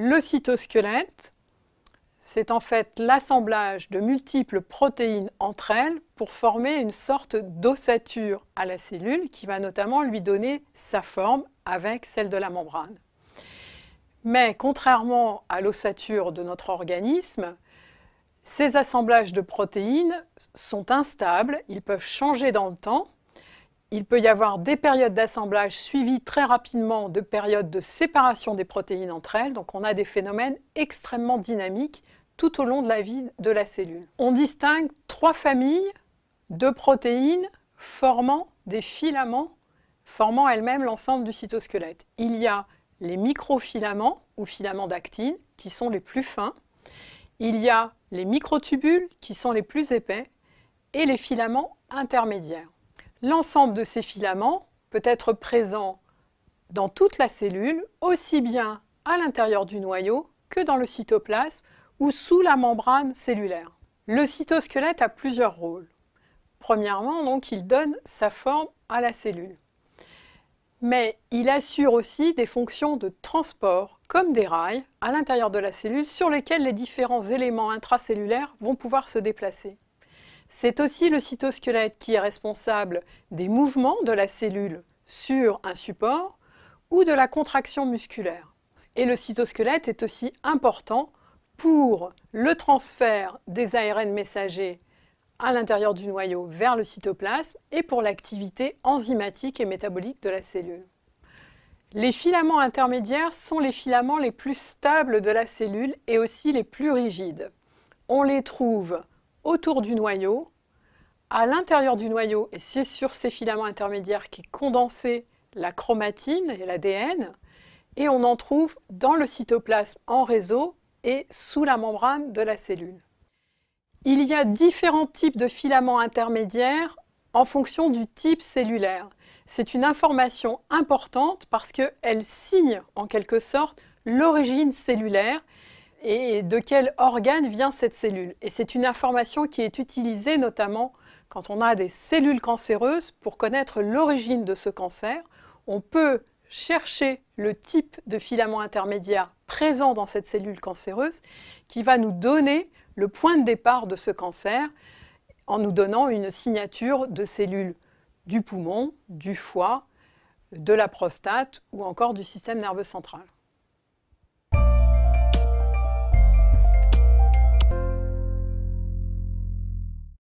Le cytosquelette, c'est en fait l'assemblage de multiples protéines entre elles pour former une sorte d'ossature à la cellule qui va notamment lui donner sa forme avec celle de la membrane. Mais contrairement à l'ossature de notre organisme, ces assemblages de protéines sont instables, ils peuvent changer dans le temps. Il peut y avoir des périodes d'assemblage suivies très rapidement de périodes de séparation des protéines entre elles. Donc on a des phénomènes extrêmement dynamiques tout au long de la vie de la cellule. On distingue 3 familles de protéines formant des filaments, formant elles-mêmes l'ensemble du cytosquelette. Il y a les microfilaments ou filaments d'actine qui sont les plus fins. Il y a les microtubules qui sont les plus épais et les filaments intermédiaires. L'ensemble de ces filaments peut être présent dans toute la cellule, aussi bien à l'intérieur du noyau que dans le cytoplasme ou sous la membrane cellulaire. Le cytosquelette a plusieurs rôles. Premièrement, donc, il donne sa forme à la cellule. Mais il assure aussi des fonctions de transport, comme des rails, à l'intérieur de la cellule sur lesquels les différents éléments intracellulaires vont pouvoir se déplacer. C'est aussi le cytosquelette qui est responsable des mouvements de la cellule sur un support ou de la contraction musculaire. Et le cytosquelette est aussi important pour le transfert des ARN messagers à l'intérieur du noyau vers le cytoplasme et pour l'activité enzymatique et métabolique de la cellule. Les filaments intermédiaires sont les filaments les plus stables de la cellule et aussi les plus rigides. On les trouve autour du noyau, à l'intérieur du noyau, et c'est sur ces filaments intermédiaires qu'est condensée la chromatine et l'ADN, et on en trouve dans le cytoplasme en réseau et sous la membrane de la cellule. Il y a différents types de filaments intermédiaires en fonction du type cellulaire. C'est une information importante parce qu'elle signe en quelque sorte l'origine cellulaire et de quel organe vient cette cellule. Et c'est une information qui est utilisée notamment quand on a des cellules cancéreuses pour connaître l'origine de ce cancer. On peut chercher le type de filament intermédiaire présent dans cette cellule cancéreuse qui va nous donner le point de départ de ce cancer en nous donnant une signature de cellules du poumon, du foie, de la prostate ou encore du système nerveux central.